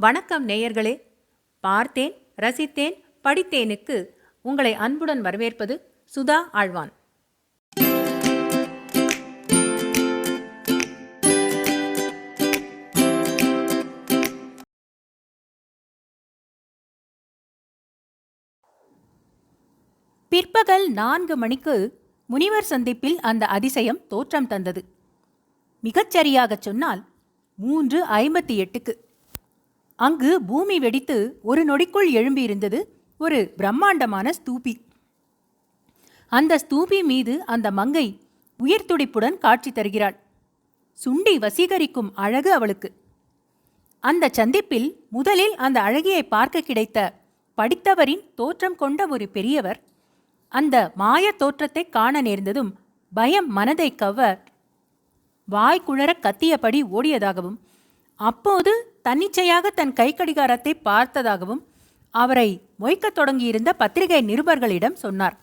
வணக்கம் நேயர்களே. பார்த்தேன், ரசித்தேன், படித்தேனுக்கு உங்களை அன்புடன் வரவேற்பது சுதா ஆழ்வான். பிற்பகல் 4 மணிக்கு முனிவர் சந்திப்பில் அந்த அதிசயம் தோற்றம் தந்தது. மிகச்சரியாகச் சொன்னால் 3:58க்கு. அங்கு பூமி வெடித்து ஒரு நொடிக்குள் எழும்பியிருந்தது ஒரு பிரம்மாண்டமான ஸ்தூபி. அந்த ஸ்தூபி மீது அந்த மங்கை உயிர் துடிப்புடன் காட்சி தருகிறாள். சுண்டி வசீகரிக்கும் அழகு அவளுக்கு. அந்த சந்திப்பில் முதலில் அந்த அழகியை பார்க்க கிடைத்த படித்தவரின் தோற்றம் கொண்ட ஒரு பெரியவர் அந்த மாய தோற்றத்தை காண நேர்ந்ததும் பயம் மனதை கவ்வ வாய்க்குழற கத்தியபடி ஓடியதாகவும், அப்போது தன்னிச்சையாக தன் கைக்கடிகாரத்தை பார்த்ததாகவும் அவரை மொய்க்கத் தொடங்கியிருந்த பத்திரிகை நிருபர்களிடம் சொன்னார்.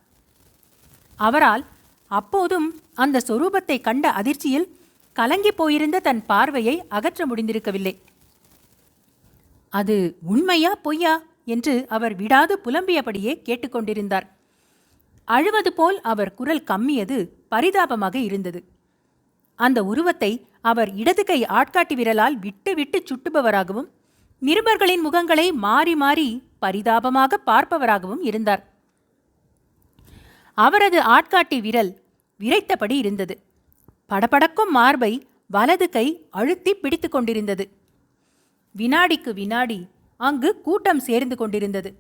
அவரால் அப்போதும் அந்த சொரூபத்தை கண்ட அதிர்ச்சியில் கலங்கி போயிருந்த தன் பார்வையை அகற்ற முடிந்திருக்கவில்லை. அது உண்மையா பொய்யா என்று அவர் விடாது புலம்பியபடியே கேட்டுக்கொண்டிருந்தார். அழுவது போல் அவர் குரல் கம்மியது பரிதாபமாக இருந்தது. அந்த உருவத்தை அவர் இடது கை ஆட்காட்டி விரலால் விட்டு விட்டு சுட்டுபவராகவும், நிருபர்களின் முகங்களை மாறி மாறி பரிதாபமாக பார்ப்பவராகவும் இருந்தார். அவரது ஆட்காட்டி விரல் விரைத்தபடி இருந்தது. படபடக்கும் மார்பை வலது கை அழுத்தி பிடித்து கொண்டிருந்தது. வினாடிக்கு வினாடி அங்கு கூட்டம் சேர்ந்து கொண்டிருந்தது.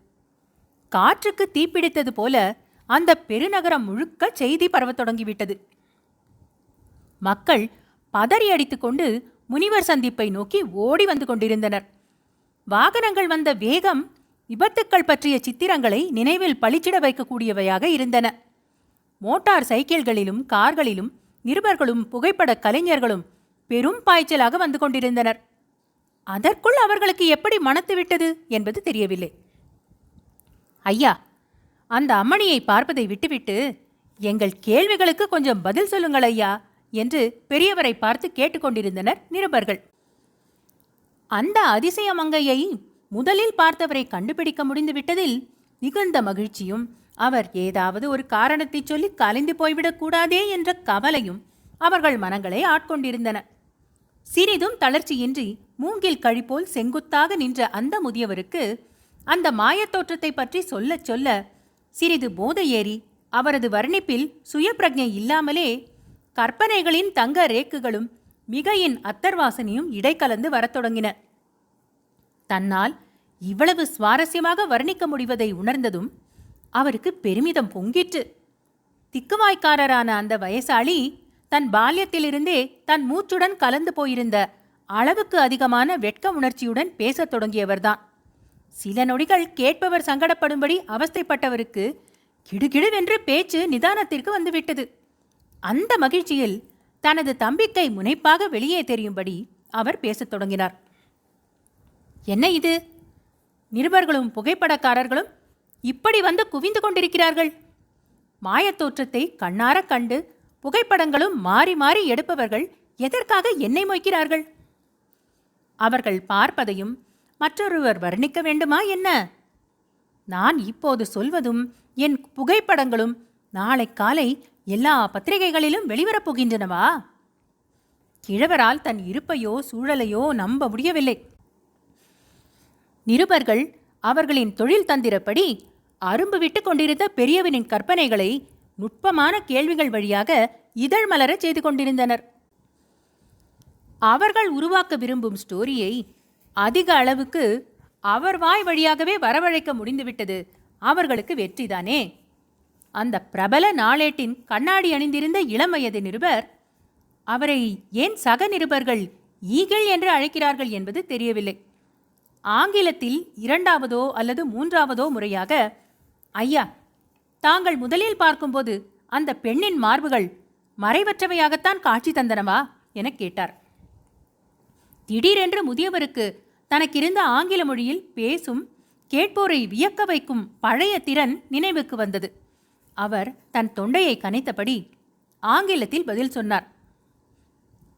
காற்றுக்கு தீப்பிடித்தது போல அந்த பெருநகரம் முழுக்க செய்தி பரவத் தொடங்கிவிட்டது. மக்கள் பதறியடித்துக் கொண்டு முனிவர் சந்திப்பை நோக்கி ஓடி வந்து கொண்டிருந்தனர். வாகனங்கள் வந்த வேகம் விபத்துக்கள் பற்றிய சித்திரங்களை நினைவில் பளிச்சிட வைக்கக்கூடியவையாக இருந்தன. மோட்டார் சைக்கிள்களிலும் கார்களிலும் நிருபர்களும் புகைப்பட கலைஞர்களும் பெரும் பாய்ச்சலாக வந்து கொண்டிருந்தனர். அதற்குள் அவர்களுக்கு எப்படி மனத்து விட்டது என்பது தெரியவில்லை. ஐயா, அந்த அம்மணியை பார்ப்பதை விட்டுவிட்டு எங்கள் கேள்விகளுக்கு கொஞ்சம் பதில் சொல்லுங்கள் ஐயா என்று பெரியவரை பார்த்து கேட்டுக்கொண்டிருந்தனர் நிருபர்கள். அந்த அதிசய மங்கையை முதலில் பார்த்தவரை கண்டுபிடிக்க முடிந்து விட்டதில் மிகுந்த மகிழ்ச்சியும், அவர் ஏதாவது ஒரு காரணத்தை சொல்லி கலைந்து போய்விடக் கூடாதே என்ற கவலையும் அவர்கள் மனங்களை ஆட்கொண்டிருந்தன. சிறிதும் தளர்ச்சியின்றி மூங்கில் கழிப்போல் செங்குத்தாக நின்ற அந்த முதியவருக்கு அந்த மாயத்தோற்றத்தை பற்றி சொல்ல சொல்ல சிறிது போதை ஏறி அவரது வர்ணிப்பில் சுயப்பிரஜை இல்லாமலே கற்பனைகளின் தங்க ரேக்குகளும் மிகையின் அத்தர்வாசனையும் இடைக்கலந்து வரத் தொடங்கின. தன்னால் இவ்வளவு சுவாரஸ்யமாக வர்ணிக்க முடிவதை உணர்ந்ததும் அவருக்கு பெருமிதம் பொங்கிற்று. திக்குவாய்க்காரரான அந்த வயசாளி தன் பால்யத்திலிருந்தே தன் மூச்சுடன் கலந்து போயிருந்த அளவுக்கு அதிகமான வெட்க உணர்ச்சியுடன் பேசத் தொடங்கியவர்தான். சில நொடிகள் கேட்பவர் சங்கடப்படும்படி அவஸ்தைப்பட்டவருக்கு கிடுகிடுவென்று பேச்சு நிதானத்திற்கு வந்துவிட்டது. அந்த மகிழ்ச்சியில் தனது தம்பிக்கை முனைப்பாக வெளியே தெரியும்படி அவர் பேசத் தொடங்கினார். என்ன இது? நிருபர்களும் புகைப்படக்காரர்களும் இப்படி வந்து குவிந்து கொண்டிருக்கிறார்கள். மாயத்தோற்றத்தை கண்ணார கண்டு புகைப்படங்களும் மாறி மாறி எடுப்பவர்கள் எதற்காக என்னை மொய்க்கிறார்கள்? அவர்கள் பார்ப்பதையும் மற்றொருவர் வர்ணிக்க வேண்டுமா என்ன? நான் இப்போது சொல்வதும் என் புகைப்படங்களும் நாளை காலை எல்லா பத்திரிகைகளிலும் வெளிவரப் போகின்றனவா? கிழவரால் தன் இருப்பையோ சூழலையோ நம்ப முடியவில்லை. நிருபர்கள் அவர்களின் தொழில் தந்திரப்படி அரும்பு விட்டு கொண்டிருந்த பெரியவனின் கற்பனைகளை நுட்பமான கேள்விகள் வழியாக இதழ் மலரச் செய்து கொண்டிருந்தனர். அவர்கள் உருவாக்க விரும்பும் ஸ்டோரியை அதிக அளவுக்கு அவர் வாய் வழியாகவே வரவழைக்க முடிந்துவிட்டது அவர்களுக்கு வெற்றிதானே. அந்த பிரபல நாளேட்டின் கண்ணாடி அணிந்திருந்த இளம் வயது நிருபர் அவரை ஏன் சக நிருபர்கள் ஈகிள் என்று அழைக்கிறார்கள் என்பது தெரியவில்லை. ஆங்கிலத்தில் 2வதோ அல்லது 3வதோ முறையாக, ஐயா, தாங்கள் முதலில் பார்க்கும்போது அந்த பெண்ணின் மார்புகள் மறைவற்றவையாகத்தான் காட்சி தந்தனவா என கேட்டார். திடீரென்று முதியவருக்கு தனக்கிருந்த ஆங்கில மொழியில் பேசும் கேட்போரை வியக்க வைக்கும் பழைய திறன் நினைவுக்கு வந்தது. அவர் தன் தொண்டையை கனைத்தபடி ஆங்கிலத்தில் பதில் சொன்னார்.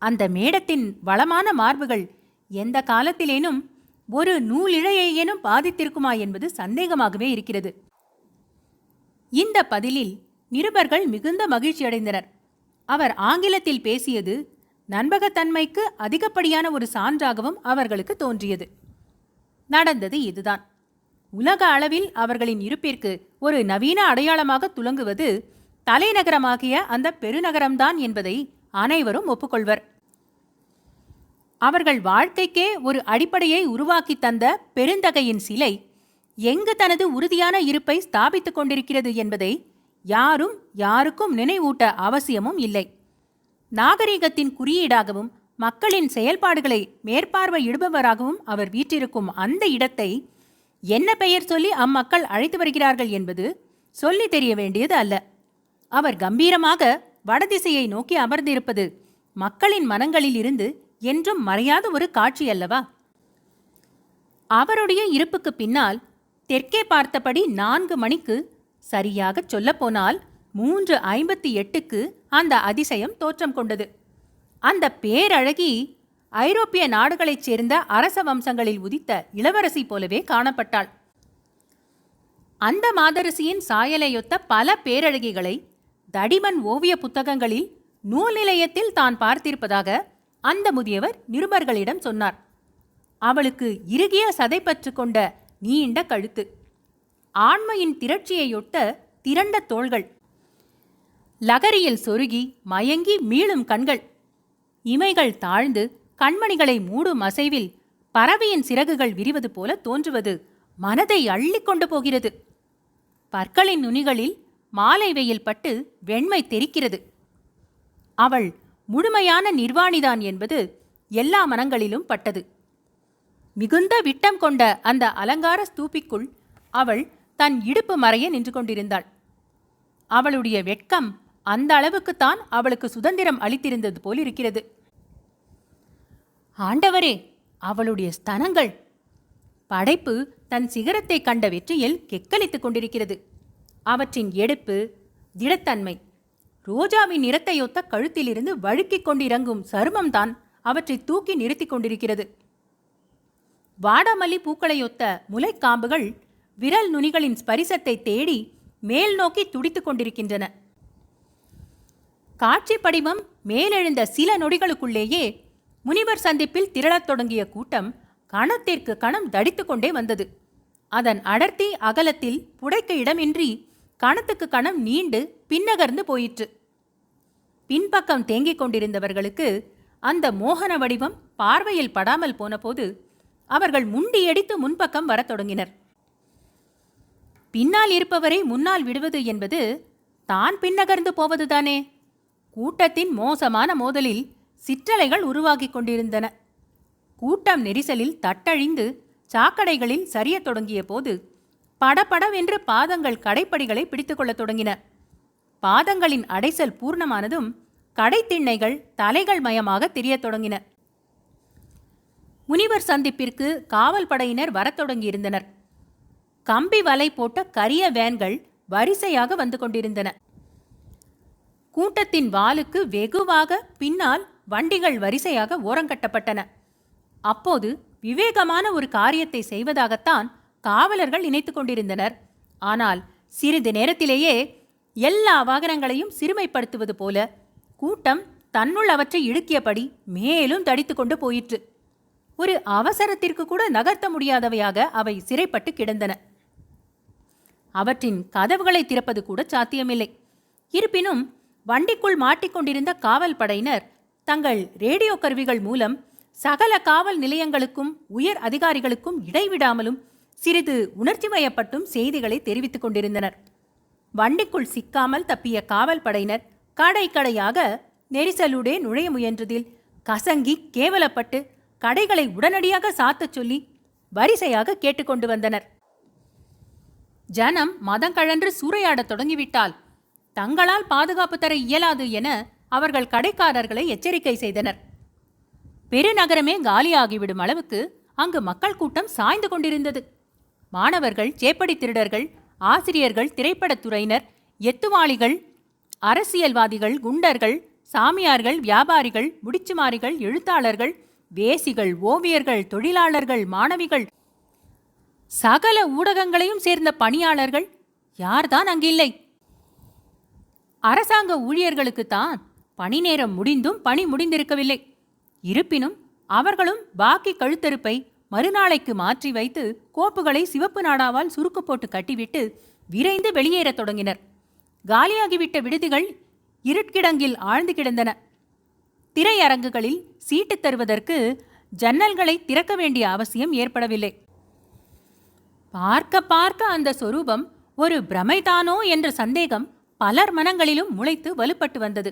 அந்த மேடத்தின் வளமான மார்புகள் எந்த காலத்திலேனும் ஒரு நூலிழையேனும் பாதித்திருக்குமா என்பது சந்தேகமாகவே இருக்கிறது. இந்த பதிலில் நிருபர்கள் மிகுந்த மகிழ்ச்சியடைந்தனர். அவர் ஆங்கிலத்தில் பேசியது நம்பகத்தன்மைக்கு அதிகப்படியான ஒரு சான்றாகவும் அவர்களுக்கு தோன்றியது. நடந்தது இதுதான். உலக அளவில் அவர்களின் இருப்பிற்கு ஒரு நவீன அடையாளமாக துலங்குவது தலைநகரமாகிய அந்த பெருநகரம்தான் என்பதை அனைவரும் ஒப்புக்கொள்வர். அவர்கள் வாழ்க்கைக்கே ஒரு அடிப்படையை உருவாக்கி தந்த பெருந்தகையின் சிலை எங்கு தனது உறுதியான இருப்பை ஸ்தாபித்துக் கொண்டிருக்கிறது என்பதை யாருக்கும் நினைவூட்ட அவசியமும் இல்லை. நாகரிகத்தின் குறியீடாகவும் மக்களின் செயல்பாடுகளை மேற்பார்வையிடுபவராகவும் அவர் வீற்றிருக்கும் அந்த இடத்தை என்ன பெயர் சொல்லி அம்மக்கள் அழைத்து வருகிறார்கள் என்பது சொல்லி தெரிய வேண்டியது அல்ல. அவர் கம்பீரமாக வடதிசையை நோக்கி அமர்ந்திருப்பது மக்களின் மனங்களில் இருந்து என்றும் மறையாத ஒரு காட்சி அல்லவா? அவருடைய இருப்புக்கு பின்னால் தெற்கே பார்த்தபடி 4 மணிக்கு, சரியாகச் சொல்லப்போனால் 3:58க்கு அந்த அதிசயம் தோற்றம் கொண்டது. அந்த பேரழகி ஐரோப்பிய நாடுகளைச் சேர்ந்த அரச வம்சங்களில் உதித்த இளவரசி போலவே காணப்பட்டாள். அந்த மாதரசியின் சாயலையொத்த பல பேரழகிகளை தடிமன் ஓவிய புத்தகங்களில் நூல் நிலையத்தில் தான் பார்த்திருப்பதாக அந்த முதியவர் நிருபர்களிடம் சொன்னார். அவளுக்கு இறுகிய சதைப்பற்று கொண்ட நீண்ட கழுத்து, ஆண்மையின் திரட்சியையொட்ட திரண்ட தோள்கள், லகரியில் சொருகி மயங்கி மீளும் கண்கள், இமைகள் தாழ்ந்து கண்மணிகளை மூடும் அசைவில் பறவையின் சிறகுகள் விரிவது போல தோன்றுவது மனதை அள்ளிக்கொண்டு போகிறது. பற்களின் நுனிகளில் மாலை வெயில் பட்டு வெண்மை தெரிக்கிறது. அவள் முழுமையான நிர்வாணிதான் என்பது எல்லா மனங்களிலும் பட்டது. மிகுந்த விட்டம் கொண்ட அந்த அலங்கார ஸ்தூபிக்குள் அவள் தன் இடுப்பு மறைய நின்று கொண்டிருந்தாள். அவளுடைய வெட்கம் அந்த அளவுக்குத்தான் அவளுக்கு சுதந்திரம் அளித்திருந்தது போல் இருக்கிறது. ஆண்டவரே, அவளுடைய ஸ்தனங்கள்! படைப்பு தன் சிகரத்தை கண்ட வெற்றியில் கெக்களித்துக் கொண்டிருக்கிறது. அவற்றின் எடுப்பு, திடத்தன்மை, ரோஜாவின் நிறத்தையொத்த கழுத்திலிருந்து வழுக்கிக் கொண்டிறங்கும் சருமம்தான் அவற்றை தூக்கி நிறுத்தி கொண்டிருக்கிறது. வாடாமல்லி பூக்களையொத்த முளைக்காம்புகள் விரல் நுனிகளின் ஸ்பரிசத்தை தேடி மேல் நோக்கி துடித்துக் கொண்டிருக்கின்றன. காட்சி படிவம் மேலெழுந்த சில நொடிகளுக்குள்ளேயே முனிவர் சந்திப்பில் திரளத் தொடங்கிய கூட்டம் கணத்திற்கு கணம் தடித்து கொண்டே வந்தது. அதன் அடர்த்தி அகலத்தில் புடைக்க இடமின்றி கணத்துக்கு கணம் நீண்டு பின்னகர்ந்து போயிற்று. பின்பக்கம் தேங்கிக் கொண்டிருந்தவர்களுக்கு அந்த மோகன வடிவம் பார்வையில் படாமல் போனபோது அவர்கள் முண்டியடித்து முன்பக்கம் வரத் தொடங்கினர். பின்னால் இருப்பவரை முன்னால் விடுவது என்பது தான் பின்னகர்ந்து போவதுதானே. கூட்டத்தின் மோசமான மோதலில் சிற்றலைகள் உருவாகிக் கொண்டிருந்தன. கூட்டம் நெரிசலில் தட்டழிந்து சாக்கடைகளில் சரியத் தொடங்கிய போது படபடவென்று பாதங்கள் கடைப்படிகளை பிடித்துக்கொள்ளத் தொடங்கின. பாதங்களின் அடைசல் பூர்ணமானதும் கடைத்திண்ணைகள் தலைகள் மயமாக தெரியத் தொடங்கின. முனிவர் சந்திப்பிற்கு காவல் படையினர் வரத் தொடங்கியிருந்தனர். கம்பி வலை போட்ட கரிய வேன்கள் வரிசையாக வந்து கொண்டிருந்தன. கூட்டத்தின் வாலுக்கு வெகுவாக பின்னால் வண்டிகள் வரிசையாக ஓரங்கட்டப்பட்டன. அப்போது விவேகமான ஒரு காரியத்தை செய்வதாகத்தான் காவலர்கள் நினைத்து கொண்டிருந்தனர். ஆனால் சிறிது நேரத்திலேயே எல்லா வாகனங்களையும் சிறுமைப்படுத்துவது போல கூட்டம் தன்னுள் அவற்றை இழுக்கியபடி மேலும் தடித்து கொண்டு போயிற்று. ஒரு அவசரத்திற்கு கூட நகர்த்த முடியாதவையாக அவை சிறைப்பட்டு கிடந்தன. அவற்றின் கதவுகளை திறப்பது கூட சாத்தியமில்லை. இருப்பினும் வண்டிக்குள் மாட்டிக்கொண்டிருந்த காவல் படையினர் தங்கள் ரேடியோ கருவிகள் மூலம் சகல காவல் நிலையங்களுக்கும் உயர் அதிகாரிகளுக்கும் இடைவிடாமலும் சிறிது உணர்ச்சி வயப்பட்டும் செய்திகளை தெரிவித்துக் கொண்டிருந்தனர். வண்டிக்குள் சிக்காமல் தப்பிய காவல் படையினர் கடை கடையாக நெரிசலுடே நுழைய முயன்றதில் கசங்கி கேவலப்பட்டு கடைகளை உடனடியாக சாத்தச் சொல்லி வரிசையாக கேட்டுக்கொண்டு வந்தனர். ஜனம் மதங்கழன்று சூறையாடத் தொடங்கிவிட்டால் தங்களால் பாதுகாப்பு தர இயலாது என அவர்கள் கடைக்காரர்களை எச்சரிக்கை செய்தனர். பெருநகரமே காலியாகிவிடும் அளவுக்கு அங்கு மக்கள் கூட்டம் சாய்ந்து கொண்டிருந்தது. மாணவர்கள், சேப்படி திருடர்கள், ஆசிரியர்கள், திரைப்படத்துறையினர், எத்துவாளிகள், அரசியல்வாதிகள், குண்டர்கள், சாமியார்கள், வியாபாரிகள், முடிச்சுமாரிகள், எழுத்தாளர்கள், வேசிகள், ஓவியர்கள், தொழிலாளர்கள், மாணவிகள், சகல ஊடகங்களையும் சேர்ந்த பணியாளர்கள் யார்தான் அங்கில்லை? அரசாங்க ஊழியர்களுக்குத்தான் பணி நேரம் முடிந்தும் பணி முடிந்திருக்கவில்லை. இருப்பினும் அவர்களும் பாக்கி கழுத்தறுப்பை மறுநாளைக்கு மாற்றி வைத்து கோப்புகளை சிவப்பு நாடாவால் சுருக்கு போட்டு கட்டிவிட்டு விரைந்து வெளியேறத் தொடங்கினர். காலியாகிவிட்ட விடுதிகள் இருட்கிடங்கில் ஆழ்ந்து கிடந்தன. திரையரங்குகளில் சீட்டு தருவதற்கு ஜன்னல்களை திறக்க வேண்டிய அவசியம் ஏற்படவில்லை. பார்க்க பார்க்க அந்த சொரூபம் ஒரு பிரமைதானோ என்ற சந்தேகம் பலர் மனங்களிலும் முளைத்து வலுப்பட்டு வந்தது.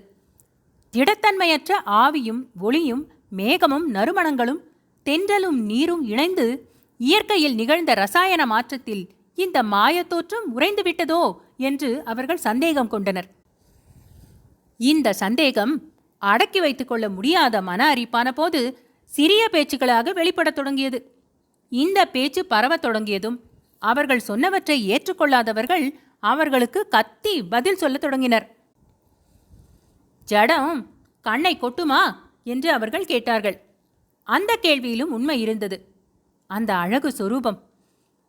திடத்தன்மையற்ற ஆவியும் ஒளியும் மேகமும் நறுமணங்களும் தென்றலும் நீரும் இணைந்து இயற்கையில் நிகழ்ந்த ரசாயன மாற்றத்தில் இந்த மாயத்தோற்றம் உறைந்துவிட்டதோ என்று அவர்கள் சந்தேகம் கொண்டனர். இந்த சந்தேகம் அடக்கி வைத்துக் கொள்ள முடியாத மன அரிப்பான போது சிறிய பேச்சுக்களாக வெளிப்படத் தொடங்கியது. இந்த பேச்சு பரவத் தொடங்கியதும் அவர்கள் சொன்னவற்றை ஏற்றுக்கொள்ளாதவர்கள் அவர்களுக்கு கத்தி பதில் சொல்லத் தொடங்கினர். ஜடம் கண்ணை கொட்டுமா என்று அவர்கள் கேட்டார்கள். அந்த கேள்வியிலும் உண்மை இருந்தது. அந்த அழகு சொரூபம்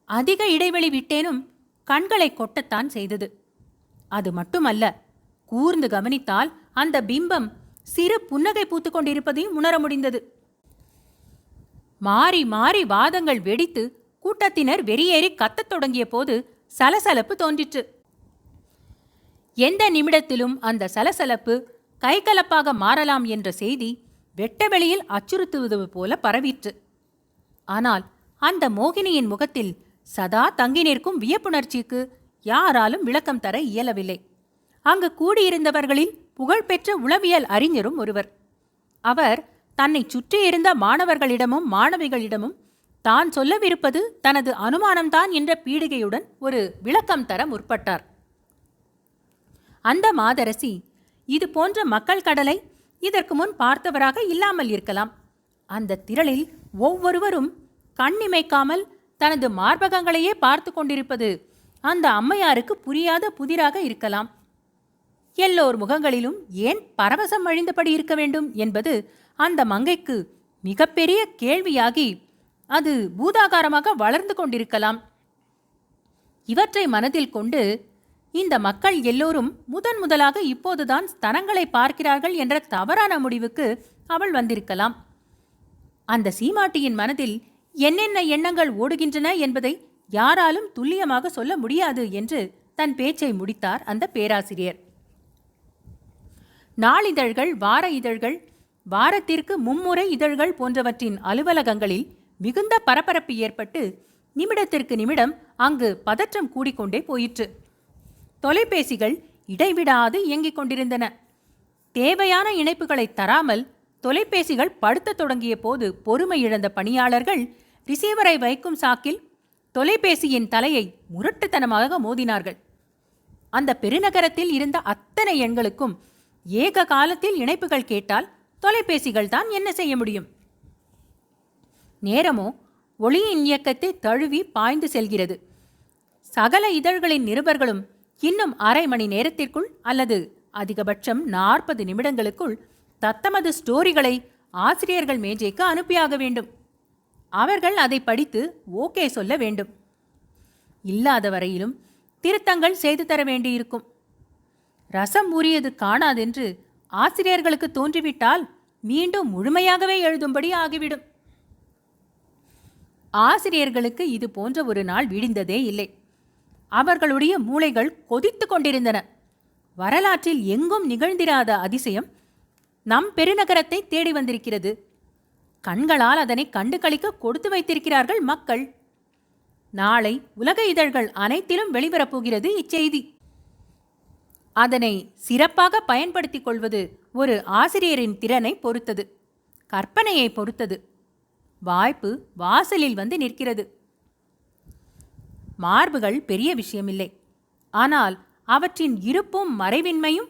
அதிக இடைவெளி விட்டேனும் கண்களை கொட்டத்தான் செய்தது. அது மட்டுமல்ல, கூர்ந்து கவனித்தால் அந்த பிம்பம் சிறு புன்னகை பூத்து கொண்டிருப்பதையும் உணர முடிந்தது. மாறி மாறி வாதங்கள் வெடித்து கூட்டத்தினர் வெறியேறி கத்தத் தொடங்கிய போது சலசலப்பு தோன்றிற்று. எந்த நிமிடத்திலும் அந்த சலசலப்பு கைகலப்பாக மாறலாம் என்ற செய்தி வெட்டவெளியில் அச்சுறுத்துவது போல பரவிற்று. ஆனால் அந்த மோகினியின் முகத்தில் சதா தங்கி நிற்கும் வியப்புணர்ச்சிக்கு யாராலும் விளக்கம் தர இயலவில்லை. அங்கு கூடியிருந்தவர்களில் புகழ்பெற்ற உளவியல் அறிஞரும் ஒருவர். அவர் தன்னை சுற்றியிருந்த மாணவர்களிடமும் மாணவிகளிடமும் தான் சொல்லவிருப்பது தனது அனுமானம்தான் என்ற பீடிகையுடன் ஒரு விளக்கம் தர முற்பட்டார். அந்த மாதரசி இது போன்ற மக்கள் கடலை இதற்கு முன் பார்த்தவராக இல்லாமல் இருக்கலாம். அந்த திரளில் ஒவ்வொருவரும் கண்ணிமைக்காமல் தனது மார்பகங்களையே பார்த்து கொண்டிருப்பது அந்த அம்மையாருக்கு புரியாத புதிராக இருக்கலாம். எல்லோர் முகங்களிலும் ஏன் பரவசம் அழிந்தபடி இருக்க வேண்டும் என்பது அந்த மங்கைக்கு மிகப்பெரிய கேள்வியாகி அது பூதாகாரமாக வளர்ந்து கொண்டிருக்கலாம். இவற்றை மனதில் கொண்டு இந்த மக்கள் எல்லோரும் முதலாக இப்போதுதான் ஸ்தனங்களை பார்க்கிறார்கள் என்ற தவறான முடிவுக்கு அவள் வந்திருக்கலாம். அந்த சீமாட்டியின் மனதில் என்னென்ன எண்ணங்கள் ஓடுகின்றன என்பதை யாராலும் துல்லியமாக சொல்ல முடியாது என்று தன் பேச்சை முடித்தார் அந்த பேராசிரியர். நாளிதழ்கள், வார இதழ்கள், வாரத்திற்கு 3 இதழ்கள் போன்றவற்றின் அலுவலகங்களில் மிகுந்த பரபரப்பு ஏற்பட்டு நிமிடத்திற்கு நிமிடம் அங்கு பதற்றம் கூடிக்கொண்டே போயிற்று. தொலைபேசிகள் இடைவிடாது இயங்கிக் கொண்டிருந்தன. தேவையான இணைப்புகளை தராமல் தொலைபேசிகள் படுத்த தொடங்கிய போது பொறுமை இழந்த பணியாளர்கள் ரிசீவரை வைக்கும் சாக்கில் தொலைபேசியின் தலையை முரட்டுத்தனமாக மோதினார்கள். அந்த பெருநகரத்தில் இருந்த அத்தனை எண்களுக்கும் ஏக காலத்தில் இணைப்புகள் கேட்டால் தொலைபேசிகள் தான் என்ன செய்ய முடியும்? நேரமோ ஒளியின் இயக்கத்தை தழுவி பாய்ந்து செல்கிறது. சகல இதழ்களின் நிருபர்களும் இன்னும் அரை மணி நேரத்திற்குள் அல்லது அதிகபட்சம் 40 நிமிடங்களுக்குள் தத்தமது ஸ்டோரிகளை ஆசிரியர்கள் மேஜைக்கு அனுப்பியாக வேண்டும். அவர்கள் அதை படித்து ஓகே சொல்ல வேண்டும். இல்லாத வரையிலும் திருத்தங்கள் செய்து தர வேண்டியிருக்கும். ரசம் ஊறியது காணாதென்று ஆசிரியர்களுக்கு தோன்றிவிட்டால் மீண்டும் முழுமையாகவே எழுதும்படி ஆகிவிடும். ஆசிரியர்களுக்கு இது போன்ற ஒரு நாள் விடிந்ததே இல்லை. அவர்களுடைய மூளைகள் கொதித்து கொண்டிருந்தன. வரலாற்றில் எங்கும் நிகழ்ந்திராத அதிசயம் நம் பெருநகரத்தை தேடி வந்திருக்கிறது. கண்களால் அதனை கண்டு களிக்க கொடுத்து வைத்திருக்கிறார்கள் மக்கள். நாளை உலக இதழ்கள் அனைத்திலும் வெளிவரப்போகிறது இச்செய்தி. அதனை சிறப்பாக பயன்படுத்திக் கொள்வது ஒரு ஆசிரியரின் திறனை பொறுத்தது, கற்பனையை பொறுத்தது. வாய்ப்பு வாசலில் வந்து நிற்கிறது. மார்புகள் பெரிய விஷயமில்லை. ஆனால் அவற்றின் இருப்பும் மறைவின்மையும்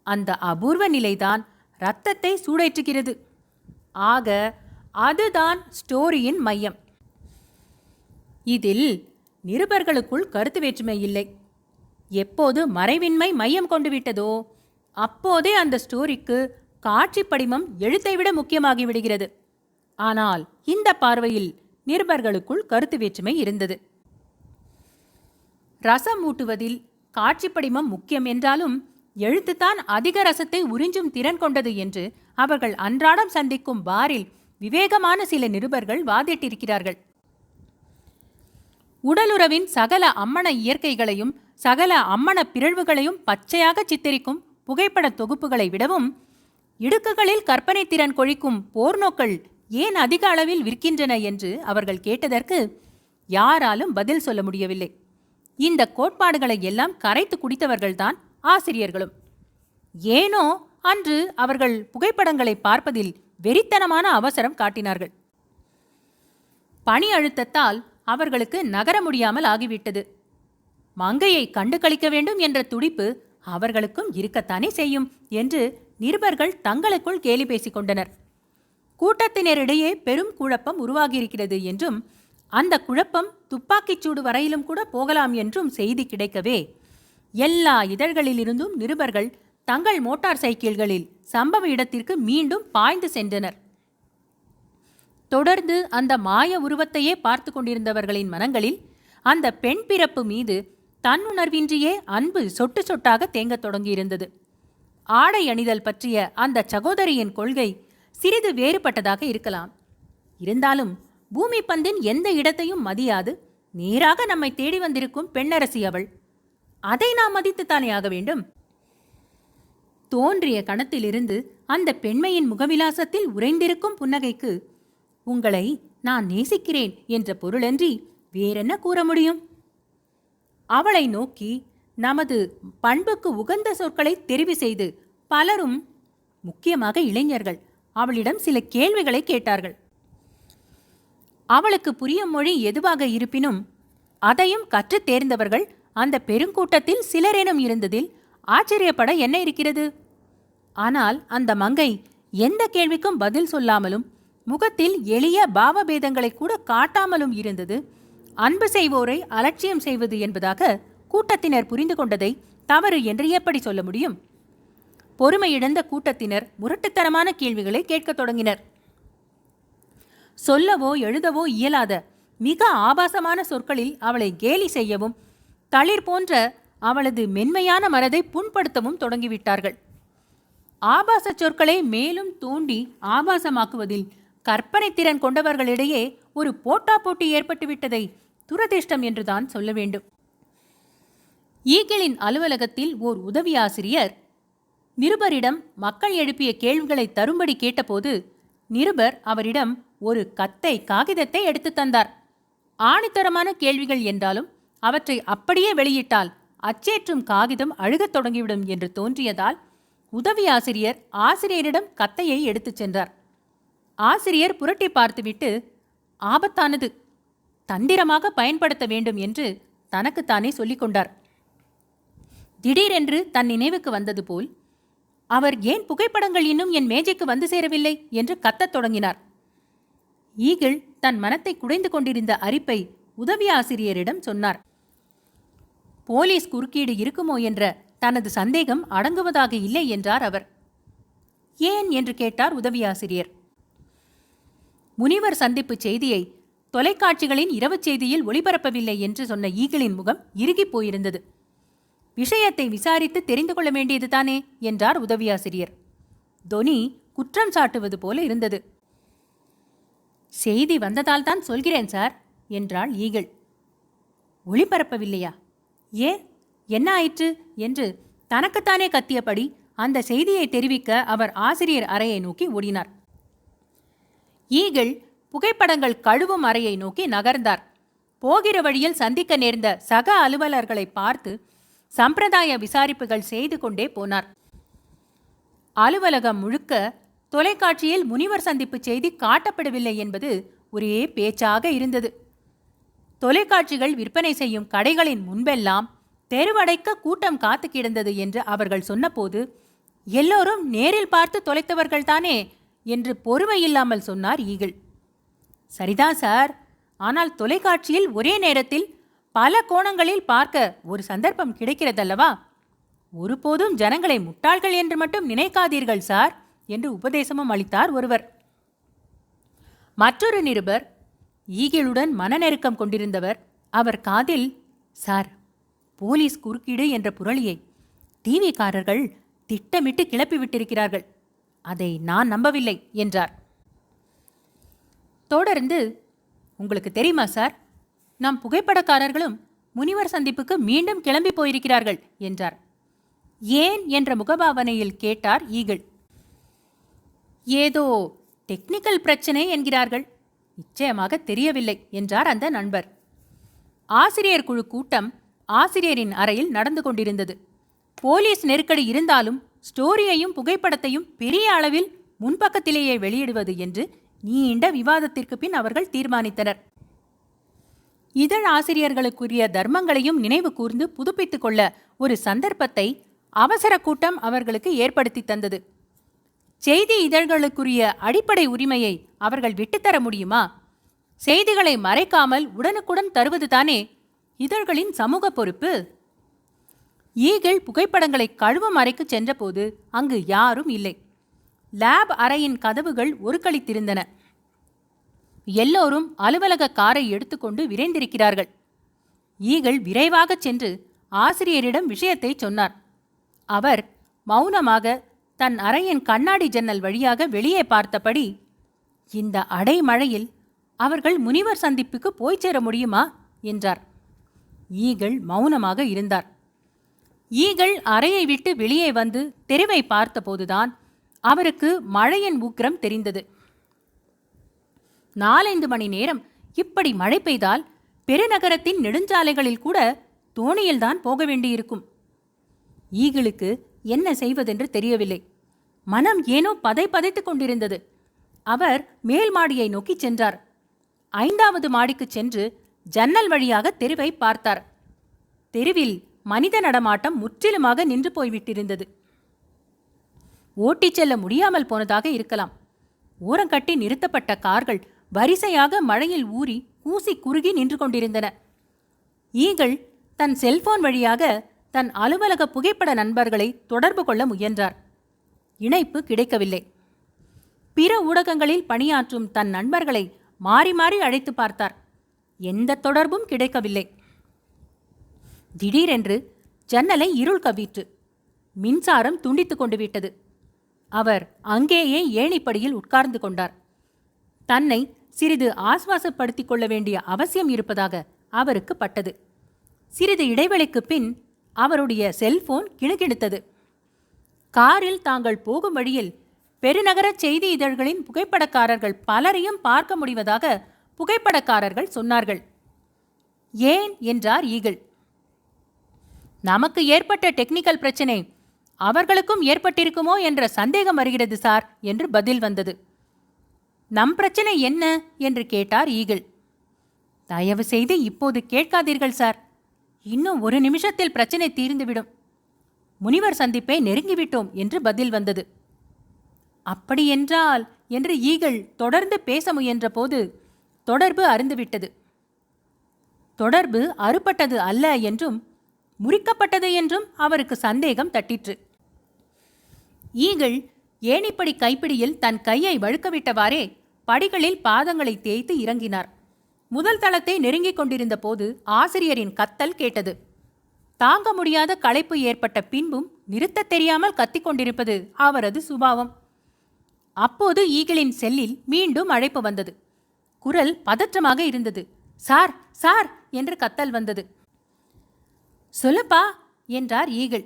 அந்த அபூர்வ நிலைதான் இரத்தத்தை சூடேற்றுகிறது. ஆக அதுதான் ஸ்டோரியின் மையம். இதில் நிருபர்களுக்குள் கருத்து வேற்றுமை இல்லை. எப்போது மறைவின்மை மையம் கொண்டு விட்டதோ அப்போதே அந்த ஸ்டோரிக்கு காட்சி படிமம் எழுத்தை விட முக்கியமாகி விடுகிறது. ஆனால் இந்த பார்வையில் நிருபர்களுக்குள் கருத்து வேற்றுமை இருந்தது. ரசம் ஊட்டுவதில் காட்சி படிமம் முக்கியம் என்றாலும் எழுத்துத்தான் அதிக ரசத்தை உறிஞ்சும் திறன் கொண்டது என்று அவர்கள் அன்றாடம் சந்திக்கும் பாரில் விவேகமான சில நிருபர்கள் வாதிட்டிருக்கிறார்கள். உடலுறவின் சகல அம்மண இயற்கைகளையும் சகல அம்மண பிறழ்வுகளையும் பச்சையாக சித்தரிக்கும் புகைப்பட தொகுப்புகளை விடவும் இடுக்குகளில் கற்பனை திறன் கொழிக்கும் போர்னோக்கள் ஏன் அதிக அளவில் விற்கின்றன என்று அவர்கள் கேட்டதற்கு யாராலும் பதில் சொல்ல முடியவில்லை. இந்த கோட்பாடுகளை எல்லாம் கரைத்து குடித்தவர்கள்தான் ஆசிரியர்களும். ஏனோ அன்று அவர்கள் புகைப்படங்களை பார்ப்பதில் வெறித்தனமான அவசரம் காட்டினார்கள். பணி அழுத்தத்தால் அவர்களுக்கு நகர முடியாமல் ஆகிவிட்டது. மங்கையை கண்டு கழிக்க வேண்டும் என்ற துடிப்பு அவர்களுக்கும் இருக்கத்தானே செய்யும் என்று நிருபர்கள் தங்களுக்குள் கேலி பேசிக் கொண்டனர். கூட்டத்தினரிடையே பெரும் குழப்பம் உருவாகியிருக்கிறது என்றும் அந்த குழப்பம் துப்பாக்கிச்சூடு வரையிலும் கூட போகலாம் என்றும் செய்தி கிடைக்கவே எல்லா இதழ்களிலிருந்தும் நிருபர்கள் தங்கள் மோட்டார் சைக்கிள்களில் சம்பவ இடத்திற்கு மீண்டும் பாய்ந்து சென்றனர். தொடர்ந்து அந்த மாய உருவத்தையே பார்த்து கொண்டிருந்தவர்களின் மனங்களில் அந்த பெண் பிறப்பு மீது தன்னுணர்வின்றியே அன்பு சொட்டு சொட்டாக தேங்கத் தொடங்கியிருந்தது. ஆடை அணிதல் பற்றிய அந்த சகோதரியின் கொள்கை சிறிது வேறுபட்டதாக இருக்கலாம். இருந்தாலும் பூமி பந்தின் எந்த இடத்தையும் மதியாது நேராக நம்மை தேடி வந்திருக்கும் பெண்ணரசி அவள். அதை நாம் மதித்துத்தானே ஆக வேண்டும். தோன்றிய கணத்திலிருந்து அந்த பெண்மையின் முகவிலாசத்தில் உறைந்திருக்கும் புன்னகைக்கு உங்களை நான் நேசிக்கிறேன் என்ற பொருளன்றி வேறென்ன கூற முடியும்? அவளை நோக்கி நமது பண்புக்கு உகந்த சொற்களை தெரிவு செய்து பலரும், முக்கியமாக இளைஞர்கள், அவளிடம் சில கேள்விகளை கேட்டார்கள். அவளுக்கு புரியும் மொழி எதுவாக இருப்பினும் அதையும் கற்றுத் தேர்ந்தவர்கள் அந்த பெருங்கூட்டத்தில் சிலரேனும் இருந்ததில் ஆச்சரியப்பட என்ன இருக்கிறது? ஆனால் அந்த மங்கை எந்த கேள்விக்கும் பதில் சொல்லாமலும் முகத்தில் எளிய பாவபேதங்களை கூட காட்டாமலும் இருந்தது அன்பு செய்வோரை அலட்சியம் செய்வது என்பதாக கூட்டத்தினர் புரிந்து கொண்டதை தவறு என்று எப்படி சொல்ல முடியும்? பொறுமையிழந்த கூட்டத்தினர் முரட்டுத்தனமான கேள்விகளை கேட்கத் தொடங்கினர். சொல்லவோ எழுதவோ இயலாத மிக ஆபாசமான சொற்களில் அவளை கேலி செய்யவும் தளிர் போன்ற அவளது மென்மையான மனதை புண்படுத்தவும் தொடங்கிவிட்டார்கள். ஆபாச சொற்களை மேலும் தூண்டி ஆபாசமாக்குவதில் கற்பனை திறன் கொண்டவர்களிடையே ஒரு போட்டா போட்டி ஏற்பட்டுவிட்டதை துரதிர்ஷ்டம் என்றுதான் சொல்ல வேண்டும். ஈகிளின் அலுவலகத்தில் ஓர் உதவி ஆசிரியர் நிருபரிடம் மக்கள் எழுப்பிய கேள்விகளை தரும்படி கேட்டபோது நிருபர் அவரிடம் ஒரு கத்தை காகிதத்தை எடுத்து தந்தார். ஆணித்தரமான கேள்விகள் என்றாலும் அவற்றை அப்படியே வெளியிட்டால் அச்சேற்றும் காகிதம் அழுகத் தொடங்கிவிடும் என்று தோன்றியதால் உதவி ஆசிரியர் ஆசிரியரிடம் கத்தையை எடுத்துச் சென்றார். ஆசிரியர் புரட்டி பார்த்துவிட்டு, ஆபத்தானது, தந்திரமாக பயன்படுத்த வேண்டும் என்று தனக்குத்தானே சொல்லிக் கொண்டார். திடீரென்று தன் நினைவுக்கு வந்தது போல், அவர் ஏன் புகைப்படங்கள் இன்னும் என் மேஜைக்கு வந்து சேரவில்லை என்று கத்தத் தொடங்கினார். ஈகிள் தன் மனத்தை குடைந்து கொண்டிருந்த அரிப்பை உதவி ஆசிரியரிடம் சொன்னார். போலீஸ் குறுக்கீடு இருக்குமோ என்ற தனது சந்தேகம் அடங்குவதாக இல்லை என்றார் அவர். ஏன் என்று கேட்டார் உதவி ஆசிரியர். முனிவர் சந்திப்பு செய்தியை தொலைக்காட்சிகளின் இரவு செய்தியில் ஒளிபரப்பவில்லை என்று சொன்ன ஈகிளின் முகம் இறுகிப் போயிருந்தது. விஷயத்தை விசாரித்து தெரிந்து கொள்ள வேண்டியதுதானே என்றார் உதவியாசிரியர். தொனி குற்றம் சாட்டுவது போல இருந்தது. செய்தி வந்ததால் தான் சொல்கிறேன் சார் என்றாள் ஈகிள். ஒளிபரப்பவில்லையா? ஏன், என்ன ஆயிற்று என்று தனக்குத்தானே கத்தியபடி அந்த செய்தியை தெரிவிக்க அவர் ஆசிரியர் அறையை நோக்கி ஓடினார். ஈகிள் புகைப்படங்கள் கழுவும் அறையை நோக்கி நகர்ந்தார். போகிற வழியில் சந்திக்க நேர்ந்த சக அலுவலர்களை பார்த்து சம்பிரதாய விசாரிப்புகள் செய்து கொண்டே போனார். அலுவலகம் முழுக்க தொலைக்காட்சியில் முனிவர் சந்திப்பு செய்தி காட்டப்படவில்லை என்பது ஒரே பேச்சாக இருந்தது. தொலைக்காட்சிகள் விற்பனை செய்யும் கடைகளின் முன்பெல்லாம் தெருவடைக்க கூட்டம் காத்து கிடந்தது என்று அவர்கள் சொன்னபோது, எல்லோரும் நேரில் பார்த்து தொலைத்தவர்கள்தானே என்று பொறுமையில்லாமல் சொன்னார் ஈகிள். சரிதான் சார், ஆனால் தொலைக்காட்சியில் ஒரே நேரத்தில் பல கோணங்களில் பார்க்க ஒரு சந்தர்ப்பம் கிடைக்கிறதல்லவா? ஒருபோதும் ஜனங்களை முட்டாள்கள் என்று மட்டும் நினைக்காதீர்கள் சார் என்று உபதேசமும் அளித்தார் ஒருவர். மற்றொரு நிருபர், ஈகிளுடன் மனநெருக்கம் கொண்டிருந்தவர், அவர் காதில், சார், போலீஸ் குறுக்கீடு என்ற புரளியை டிவிக்காரர்கள் திட்டமிட்டு கிளப்பிவிட்டிருக்கிறார்கள், அதை நான் நம்பவில்லை என்றார். தொடர்ந்து, உங்களுக்கு தெரியுமா சார், நம் புகைப்படக்காரர்களும் முனிவர் சந்திப்புக்கு மீண்டும் கிளம்பி போயிருக்கிறார்கள் என்றார். ஏன் என்ற முகபாவனையில் கேட்டார் ஈகிள். ஏதோ டெக்னிக்கல் பிரச்சனை என்கிறார்கள், நிச்சயமாக தெரியவில்லை என்றார் அந்த நண்பர். ஆசிரியர் குழு கூட்டம் ஆசிரியரின் அறையில் நடந்து கொண்டிருந்தது. போலீஸ் நெருக்கடி இருந்தாலும் ஸ்டோரியையும் புகைப்படத்தையும் பெரிய அளவில் முன்பக்கத்திலேயே வெளியிடுவது என்று நீண்ட விவாதத்திற்கு பின் அவர்கள் தீர்மானித்தனர். இதழ் ஆசிரியர்களுக்குரிய தர்மங்களையும் நினைவு கூர்ந்து புதுப்பித்துக் கொள்ள ஒரு சந்தர்ப்பத்தை அவசர கூட்டம் அவர்களுக்கு ஏற்படுத்தி தந்தது. செய்தி இதழ்களுக்குரிய அடிப்படை உரிமையை அவர்கள் விட்டுத்தர முடியுமா? செய்திகளை மறைக்காமல் உடனுக்குடன் தருவதுதானே இதழ்களின் சமூக பொறுப்பு. ஈகிள் புகைப்படங்களை கழுவும் அறைக்கு சென்றபோது அங்கு யாரும் இல்லை. லேப் அறையின் கதவுகள் ஒருக்களித்திருந்தன. எல்லோரும் அலுவலக காரை எடுத்துக்கொண்டு விரைந்திருக்கிறார்கள். ஈகிள் விரைவாகச் சென்று ஆசிரியரிடம் விஷயத்தை சொன்னார். அவர் மௌனமாக தன் அறையின் கண்ணாடி ஜன்னல் வழியாக வெளியே பார்த்தபடி, இந்த அடைமழையில் அவர்கள் முனிவர் சந்திப்புக்கு போய் சேர முடியுமா என்றார். ஈகிள் மௌனமாக இருந்தார். ஈகிள் அறையை விட்டு வெளியே வந்து தெருவை பார்த்தபோதுதான் அவருக்கு மழையின் உக்கிரம் தெரிந்தது. 4-5 மணி நேரம் இப்படி மழை பெய்தால் பெருநகரத்தின் நெடுஞ்சாலைகளில் கூட தோணியில்தான் போக வேண்டியிருக்கும். ஈகிளுக்கு என்ன செய்வதென்று தெரியவில்லை. மனம் ஏனோ பதைத்துக் கொண்டிருந்தது. அவர் மேல் மாடியை நோக்கி சென்றார். 5வது மாடிக்கு சென்று ஜன்னல் வழியாக தெருவை பார்த்தார். தெருவில் மனித நடமாட்டம் முற்றிலுமாக நின்று போய்விட்டிருந்தது. ஓட்டிச் செல்ல முடியாமல் போனதாக இருக்கலாம். ஓரங்கட்டி நிறுத்தப்பட்ட கார்கள் வரிசையாக மழையில் ஊறி கூசி குறுகி நின்று கொண்டிருந்தன. ஈகிள் தன் செல்போன் வழியாக தன் அலுவலக புகைப்பட நண்பர்களை தொடர்பு கொள்ள முயன்றார். இணைப்பு கிடைக்கவில்லை. பிற ஊடகங்களில் பணியாற்றும் தன் நண்பர்களை மாறி மாறி அழைத்து பார்த்தார். எந்த தொடர்பும் கிடைக்கவில்லை. திடீரென்று ஜன்னலை இருள் கவ்விற்று. மின்சாரம் துண்டித்துக் கொண்டு விட்டது. அவர் அங்கேயே ஏணிப்படியில் உட்கார்ந்து கொண்டார். தன்னை சிறிது ஆசுவாசப்படுத்திக் கொள்ள வேண்டிய அவசியம் இருப்பதாக அவருக்கு பட்டது. சிறிது இடைவெளிக்கு பின் அவருடைய செல்போன் கிணுகிணுத்தது. காரில் தாங்கள் போகும் வழியில் பெருநகர செய்தி இதழ்களின் புகைப்படக்காரர்கள் பலரையும் பார்க்க முடிவதாக புகைப்படக்காரர்கள் சொன்னார்கள். ஏன் என்றார் ஈகிள். நமக்கு ஏற்பட்ட டெக்னிக்கல் பிரச்சனை அவர்களுக்கும் ஏற்பட்டிருக்குமோ என்ற சந்தேகம் வருகிறது சார் என்று பதில் வந்தது. நம் பிரச்சனை என்ன என்று கேட்டார் ஈகிள். தயவு செய்து இப்போது கேட்காதீர்கள் சார், இன்னும் ஒரு நிமிஷத்தில் பிரச்சனை தீர்ந்துவிடும். முனிவர் சந்திப்பை நெருங்கிவிட்டோம் என்று பதில் வந்தது. அப்படியென்றால் என்று ஈகிள் தொடர்ந்து பேச முயன்ற போது தொடர்பு அறுந்துவிட்டது. தொடர்பு அறுபட்டது அல்ல என்றும் முறிக்கப்பட்டது என்றும் அவருக்கு சந்தேகம் தட்டிற்று. ஈகிள் ஏணிப்படி கைப்பிடியில் தன் கையை வழுக்கவிட்டவாறே படிகளில் பாதங்களை தேய்த்து இறங்கினார். முதல் தளத்தை நெருங்கிக் கொண்டிருந்த போது ஆசிரியரின் கத்தல் கேட்டது. தாங்க முடியாத களைப்பு ஏற்பட்ட பின்பும் நிறுத்த தெரியாமல் கத்திக்கொண்டிருப்பது அவரது சுபாவம். அப்போது ஈகிளின் செல்லில் மீண்டும் அழைப்பு வந்தது. குரல் பதற்றமாக இருந்தது. சார் சார் என்று கத்தல் வந்தது. சொல்லப்பா என்றார் ஈகிள்.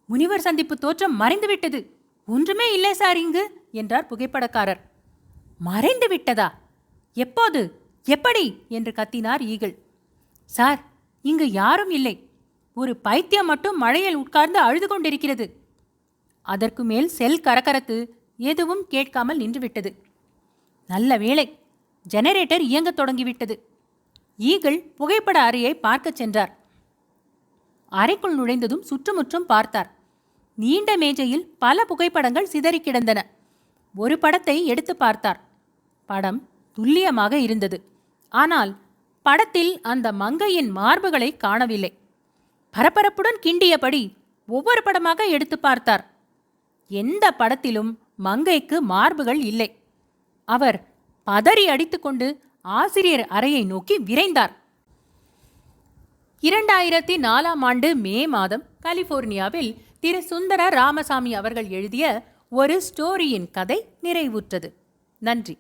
முனிவர் சந்திப்பு தோற்றம் மறைந்துவிட்டது, ஒன்றுமே இல்லை சார் இங்கு என்றார் புகைப்படக்காரர். மறைந்து விட்டதா? எப்போது, எப்படி என்று கத்தினார் ஈகிள். சார், இங்கு யாரும் இல்லை. ஒரு பைத்தியம் மட்டும் மழையில் உட்கார்ந்து அழுது கொண்டிருக்கிறது. அதற்கு மேல் செல் கரகரத்து எதுவும் கேட்காமல் நின்றுவிட்டது. நல்ல வேளை, ஜெனரேட்டர் இயங்கத் தொடங்கிவிட்டது. ஈகிள் புகைப்பட அறையை பார்க்கச் சென்றார். அறைக்குள் நுழைந்ததும் சுற்றுமுற்றும் பார்த்தார். நீண்ட மேஜையில் பல புகைப்படங்கள் சிதறி கிடந்தன. ஒரு படத்தை எடுத்து பார்த்தார். படம் துல்லியமாக இருந்தது. ஆனால் படத்தில் அந்த மங்கையின் மார்புகளை காணவில்லை. பரபரப்புடன் கிண்டியபடி ஒவ்வொரு படமாக எடுத்து பார்த்தார். எந்த படத்திலும் மங்கைக்கு மார்புகள் இல்லை. அவர் பதறி அடித்துக்கொண்டு ஆசிரியர் அறையை நோக்கி விரைந்தார். 2004ஆம் ஆண்டு மே மாதம் கலிபோர்னியாவில் திரு சுந்தர ராமசாமி அவர்கள் எழுதிய ஒரு ஸ்டோரியின் கதை நிறைவுற்றது. நன்றி.